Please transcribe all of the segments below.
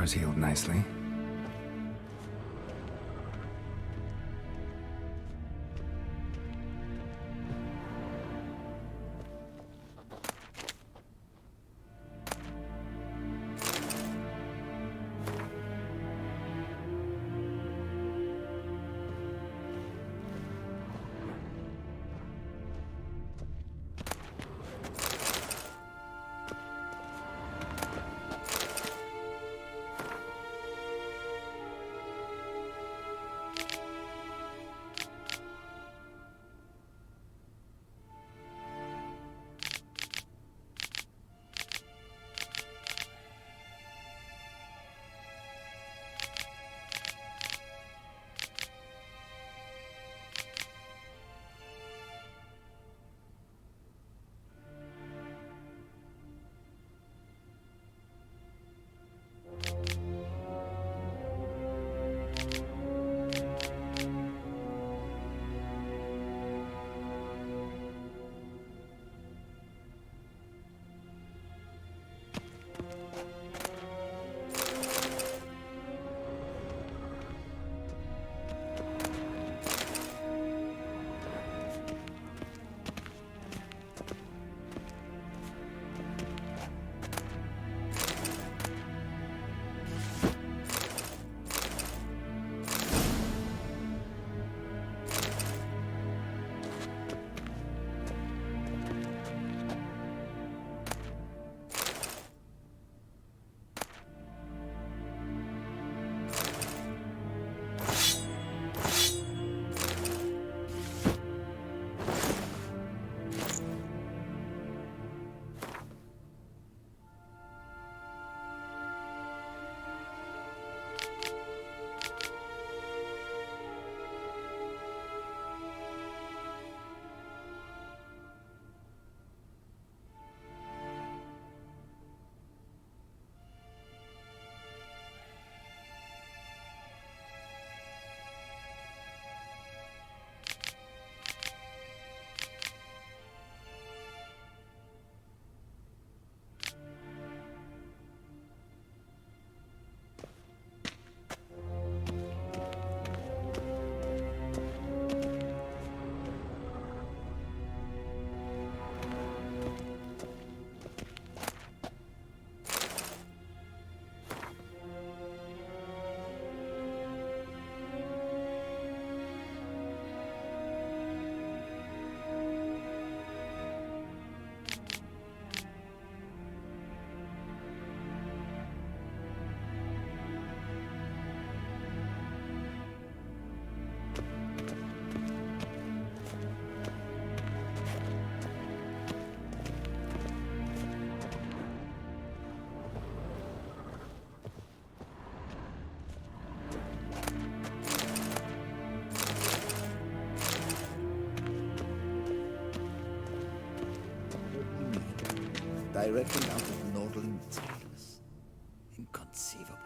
scars healed nicely. Directly out of Nordland tails. Inconceivable.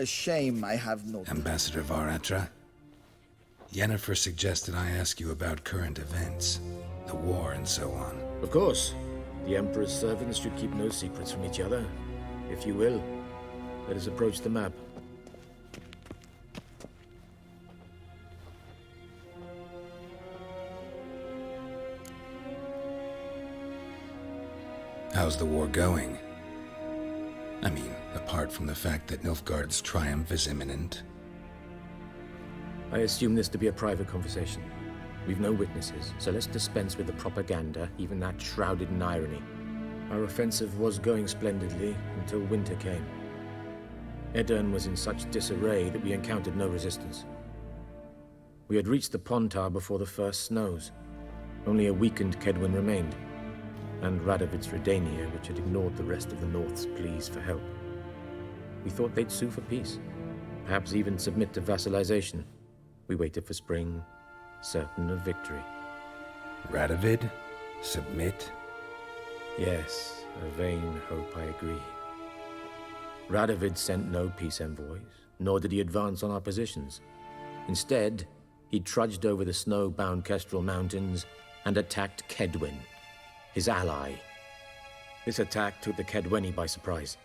A shame I have no... Ambassador Varatra, Yennefer suggested I ask you about current events, the war and so on. Of course. The Emperor's servants should keep no secrets from each other. If you will, let us approach the map. How's the war going? I mean, apart from the fact that Nilfgaard's triumph is imminent. I assume this to be a private conversation. We've no witnesses, so let's dispense with the propaganda, even that shrouded in irony. Our offensive was going splendidly until winter came. Edirn was in such disarray that we encountered no resistance. We had reached the Pontar before the first snows. Only a weakened Kedwin remained, and Radovid's Redania, which had ignored the rest of the North's pleas for help. We thought they'd sue for peace, perhaps even submit to vassalization. We waited for spring, certain of victory. Radovid? Submit? Yes, a vain hope, I agree. Radovid sent no peace envoys, nor did he advance on our positions. Instead, he trudged over the snow-bound Kestrel Mountains and attacked Kedwen, his ally. This attack took the Kedweni by surprise.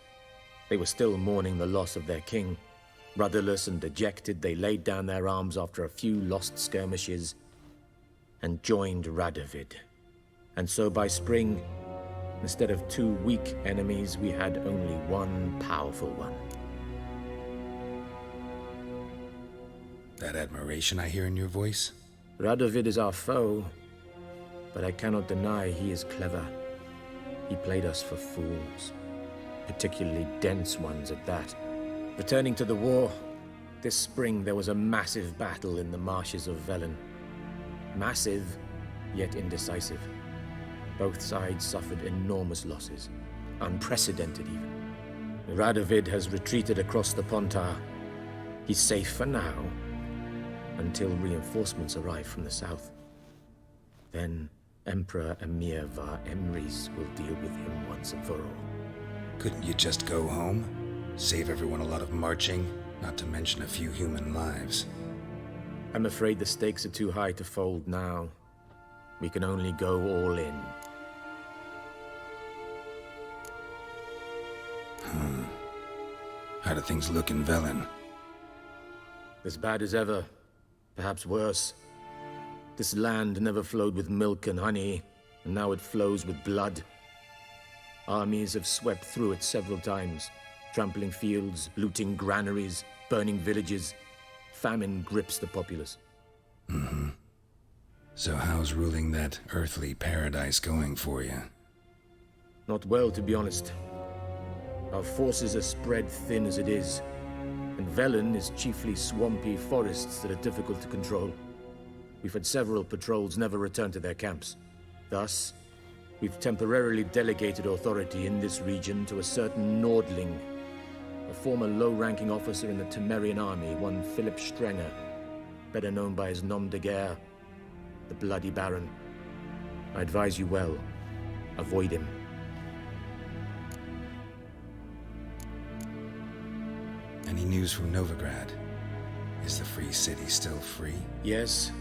They were still mourning the loss of their king. Rudderless and dejected, they laid down their arms after a few lost skirmishes and joined Radovid. And so by spring, instead of two weak enemies, we had only one powerful one. That admiration I hear in your voice? Radovid is our foe, but I cannot deny he is clever. He played us for fools, particularly dense ones at that. Returning to the war, this spring there was a massive battle in the marshes of Velen. Massive, yet indecisive. Both sides suffered enormous losses, unprecedented even. Radovid has retreated across the Pontar. He's safe for now, until reinforcements arrive from the south. Then Emperor Emir Var Emrys will deal with him once and for all. Couldn't you just go home? Save everyone a lot of marching, not to mention a few human lives. I'm afraid the stakes are too high to fold now. We can only go all in. How do things look in Velen? As bad as ever, perhaps worse. This land never flowed with milk and honey, and now it flows with blood. Armies have swept through it several times, trampling fields, looting granaries, burning villages. Famine grips the populace. So how's ruling that earthly paradise going for you? Not well, to be honest. Our forces are spread thin as it is, and Velen is chiefly swampy forests that are difficult to control. We've had several patrols never return to their camps. Thus, we've temporarily delegated authority in this region to a certain Nordling, a former low-ranking officer in the Temerian army, one Philip Strenger, better known by his nom de guerre, the Bloody Baron. I advise you well. Avoid him. Any news from Novigrad? Is the free city still free? Yes,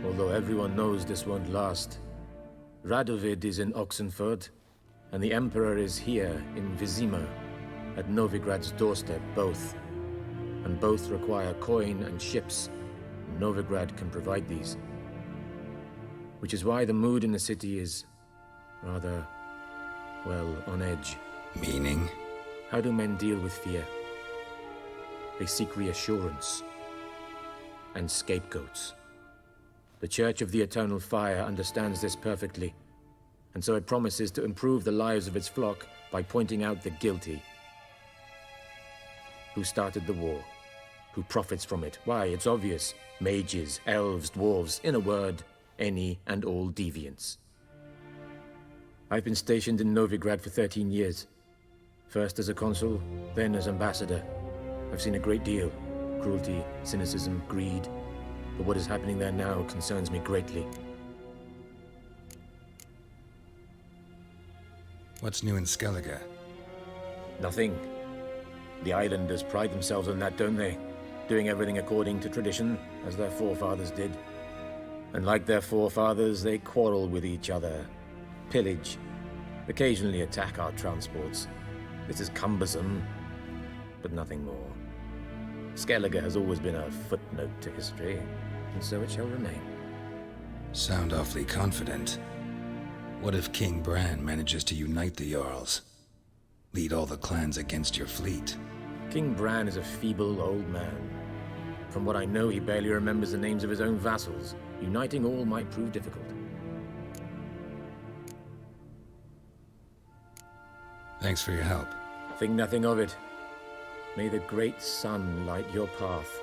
although everyone knows this won't last. Radovid is in Oxenford, and the Emperor is here in Vizima, at Novigrad's doorstep, both. And both require coin and ships. Novigrad can provide these. Which is why the mood in the city is rather, well, on edge. Meaning? How do men deal with fear? They seek reassurance and scapegoats. The Church of the Eternal Fire understands this perfectly, and so it promises to improve the lives of its flock by pointing out the guilty. Who started the war? Who profits from it? Why, it's obvious. Mages, elves, dwarves, in a word, any and all deviants. I've been stationed in Novigrad for 13 years. First as a consul, then as ambassador. I've seen a great deal. Cruelty, cynicism, greed. But what is happening there now concerns me greatly. What's new in Skellige? Nothing. The islanders pride themselves on that, don't they? Doing everything according to tradition, as their forefathers did. And like their forefathers, they quarrel with each other, pillage, occasionally attack our transports. This is cumbersome, but nothing more. Skellige has always been a footnote to history, and so it shall remain. Sound awfully confident. What if King Bran manages to unite the Jarls? Lead all the clans against your fleet? King Bran is a feeble old man. From what I know, he barely remembers the names of his own vassals. Uniting all might prove difficult. Thanks for your help. Think nothing of it. May the great sun light your path.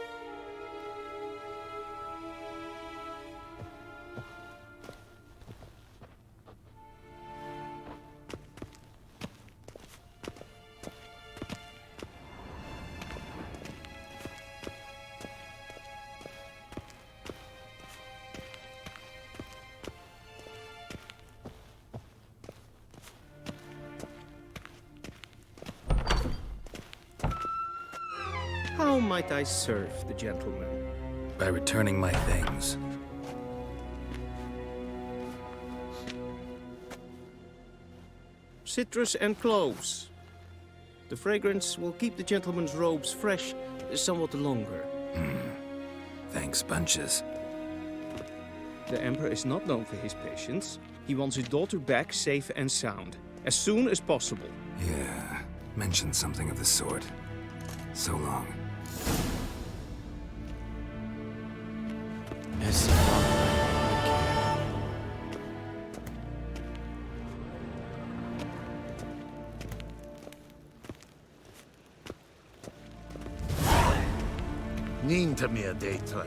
How might I serve the gentleman? By returning my things. Citrus and cloves. The fragrance will keep the gentleman's robes fresh somewhat longer. Thanks, bunches. The Emperor is not known for his patience. He wants his daughter back safe and sound, as soon as possible. Yeah, mentioned something of the sort. So long. Niente meer data.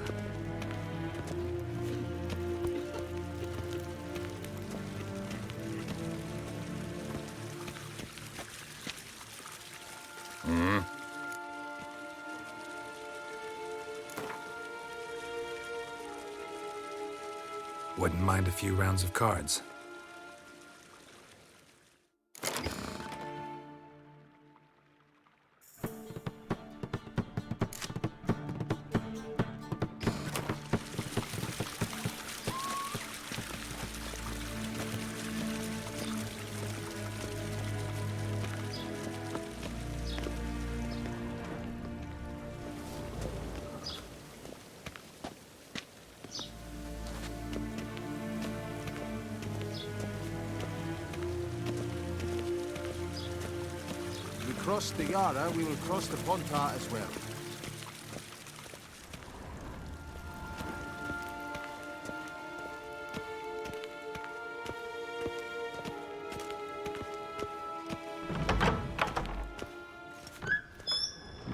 Wouldn't mind a few rounds of cards. Cross the Yara, we will cross the Pontar as well.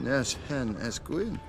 Nes hen es gwyn.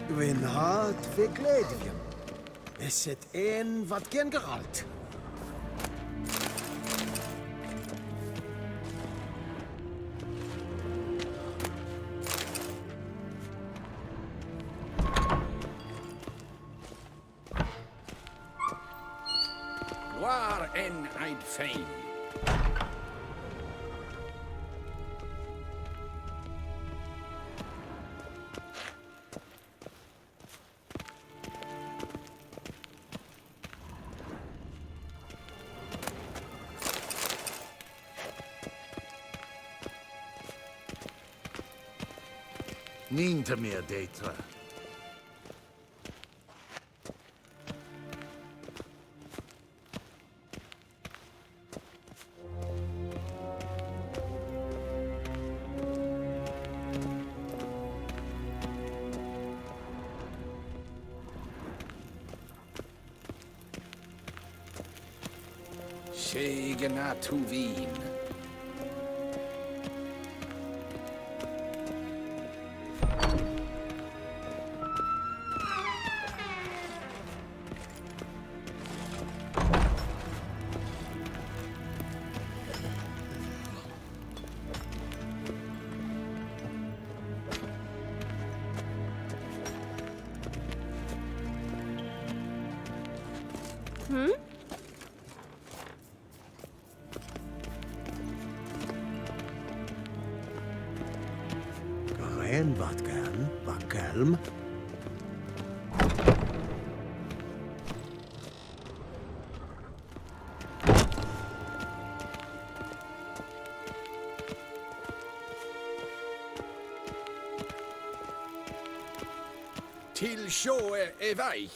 Gwyn hart fe gledium. Is het een wat gen Geralt? Waar en ein fein. Nin to me a data. Shegana Tuvin. Ren wat gern, var kelm. Till sjå är väg.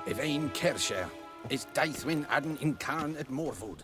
Evain Kersher is Daithwin Adden in Karn at Morwood.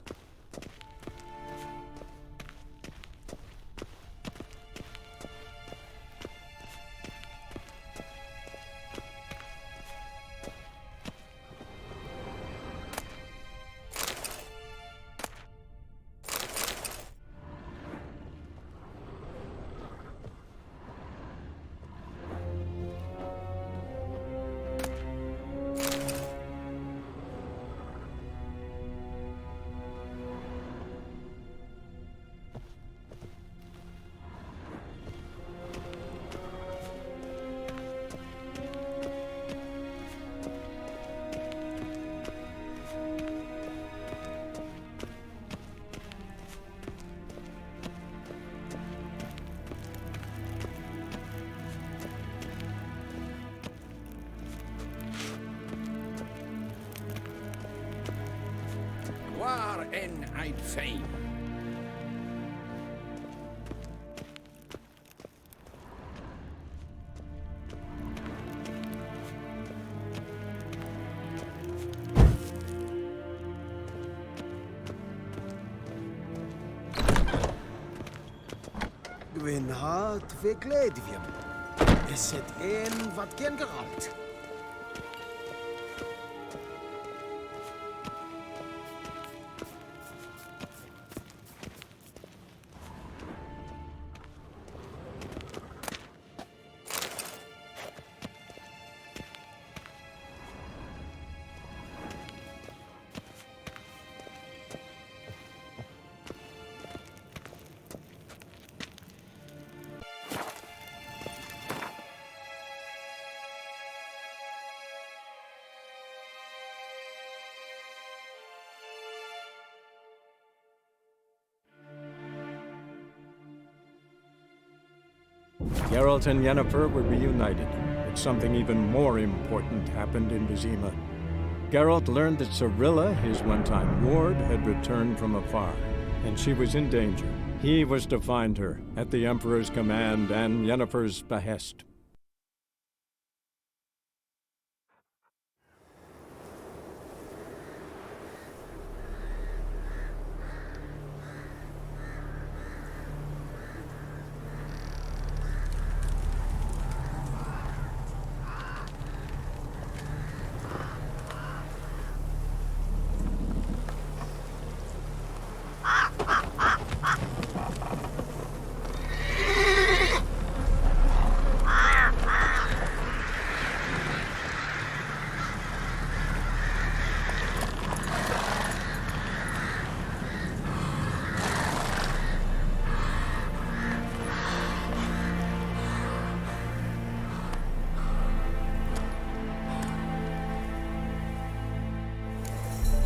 en I'd fain. Gwyn hart fe gledfiam. Is het een wat gen Geralt? Geralt and Yennefer were reunited, but something even more important happened in Vizima. Geralt learned that Cirilla, his one-time ward, had returned from afar, and she was in danger. He was to find her, at the Emperor's command and Yennefer's behest.